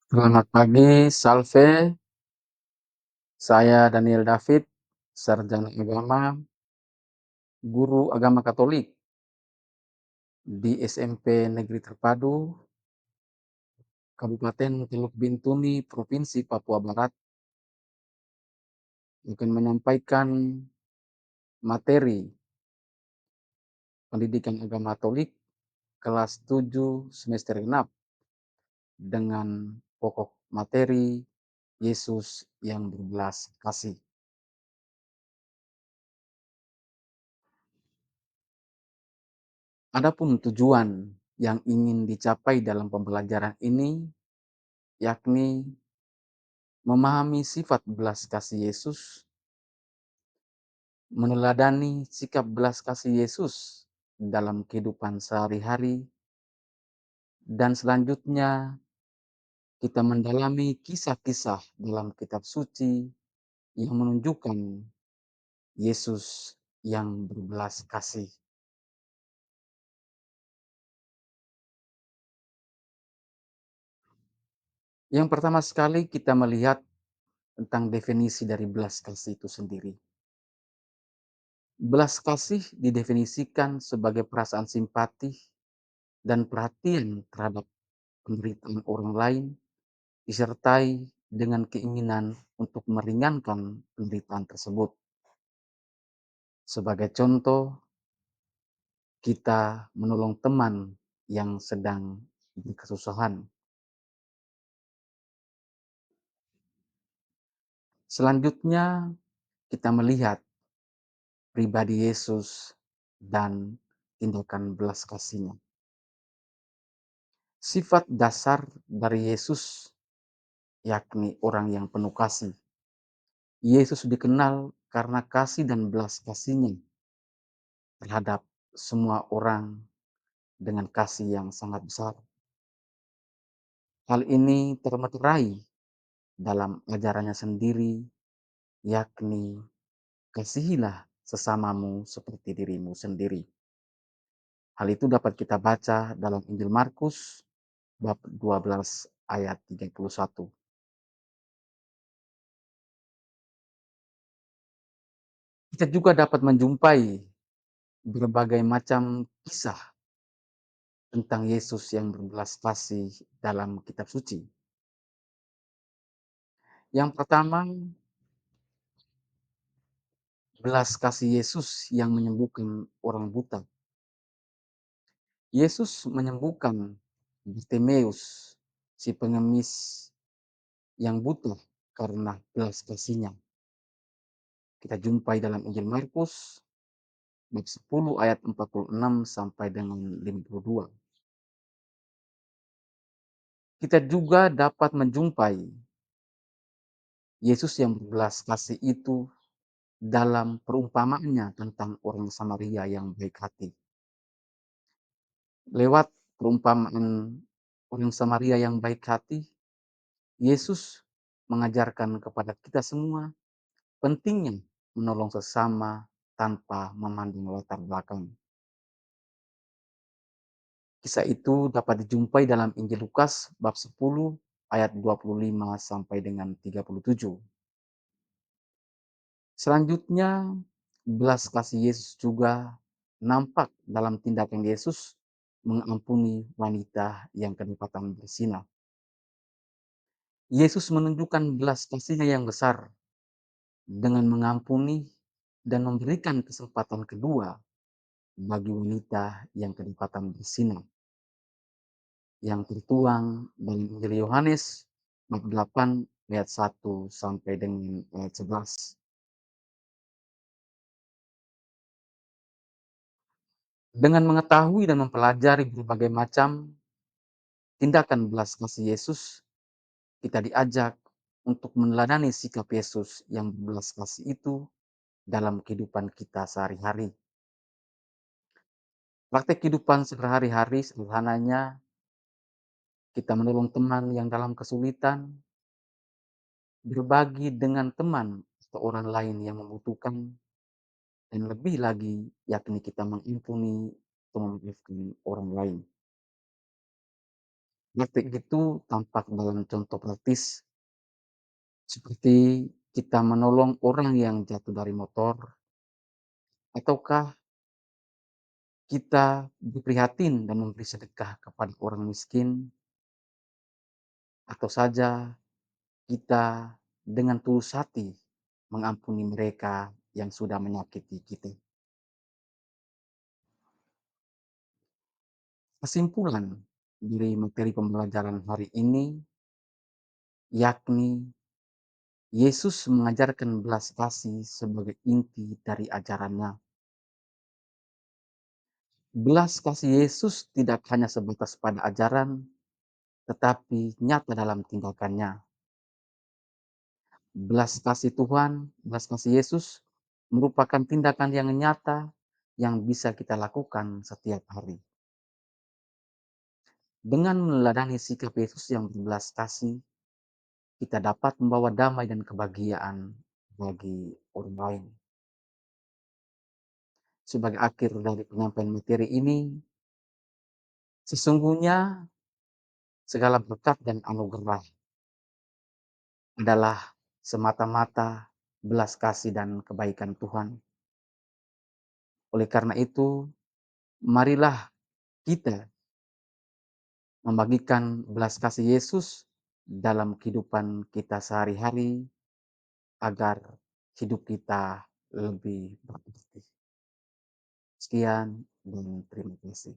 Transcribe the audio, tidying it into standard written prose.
Selamat pagi, Salve. Saya Daniel David, sarjana agama, guru agama Katolik di SMP Negeri Terpadu, Kabupaten Teluk Bintuni, Provinsi Papua Barat, akan menyampaikan materi pendidikan agama Katolik kelas 7 semester genap dengan pokok materi Yesus yang berbelas kasih. Adapun tujuan yang ingin dicapai dalam pembelajaran ini, yakni memahami sifat belas kasih Yesus, meneladani sikap belas kasih Yesus dalam kehidupan sehari-hari, dan selanjutnya kita mendalami kisah-kisah dalam kitab suci yang menunjukkan Yesus yang berbelas kasih. Yang pertama sekali kita melihat tentang definisi dari belas kasih itu sendiri. Belas kasih didefinisikan sebagai perasaan simpati dan perhatian terhadap penderitaan orang lain, disertai dengan keinginan untuk meringankan penderitaan tersebut. Sebagai contoh, kita menolong teman yang sedang berkesusahan. Selanjutnya, kita melihat pribadi Yesus dan tindakan belas kasih-Nya. Sifat dasar dari Yesus yakni orang yang penuh kasih. Yesus dikenal karena kasih dan belas kasih-Nya terhadap semua orang dengan kasih yang sangat besar. Hal ini termaterai dalam ajarannya sendiri, yakni kasihilah sesamamu seperti dirimu sendiri. Hal itu dapat kita baca dalam Injil Markus bab 12 ayat 31. Kita juga dapat menjumpai berbagai macam kisah tentang Yesus yang berbelas kasih dalam kitab suci. Yang pertama, belas kasih Yesus yang menyembuhkan orang buta. Yesus menyembuhkan Bartimeus, si pengemis yang buta karena belas kasih-Nya. Kita jumpai dalam Injil Markus bab 10 ayat 46 sampai dengan 52. Kita juga dapat menjumpai Yesus yang berbelas kasih itu dalam perumpamaannya tentang orang Samaria yang baik hati. Lewat perumpamaan orang Samaria yang baik hati, Yesus mengajarkan kepada kita semua pentingnya menolong sesama tanpa memandang latar belakang. Kisah itu dapat dijumpai dalam Injil Lukas bab 10 ayat 25 sampai dengan 37. Selanjutnya, belas kasih Yesus juga nampak dalam tindakan Yesus mengampuni wanita yang kedapatan bersinah. Yesus menunjukkan belas kasih-Nya yang besar dengan mengampuni dan memberikan kesempatan kedua bagi wanita yang kedapatan bersinah, yang tertuang dalam Injil Yohanes bab 8 ayat 1 sampai dengan ayat 11. Dengan mengetahui dan mempelajari berbagai macam tindakan belas kasih Yesus, kita diajak untuk meneladani sikap Yesus yang berbelas kasih itu dalam kehidupan kita sehari-hari. Praktek kehidupan sehari-hari sederhananya, kita menolong teman yang dalam kesulitan, berbagi dengan teman atau orang lain yang membutuhkan, dan lebih lagi yakni kita mengampuni atau memaafkan orang lain. Praktik itu tampak dalam contoh praktis seperti kita menolong orang yang jatuh dari motor, ataukah kita berprihatin dan memberi sedekah kepada orang miskin, atau saja kita dengan tulus hati mengampuni mereka yang sudah menyakiti kita. Kesimpulan dari materi pembelajaran hari ini, yakni Yesus mengajarkan belas kasih sebagai inti dari ajarannya. Belas kasih Yesus tidak hanya sebatas pada ajaran, tetapi nyata dalam tindakannya. Belas kasih Yesus merupakan tindakan yang nyata yang bisa kita lakukan setiap hari. Dengan meneladani sikap Yesus yang berbelas kasih, kita dapat membawa damai dan kebahagiaan bagi orang lain. Sebagai akhir dari penyampaian materi ini, sesungguhnya segala berkat dan anugerah adalah semata-mata belas kasih dan kebaikan Tuhan. Oleh karena itu, marilah kita membagikan belas kasih Yesus dalam kehidupan kita sehari-hari agar hidup kita lebih berarti. Sekian dan terima kasih.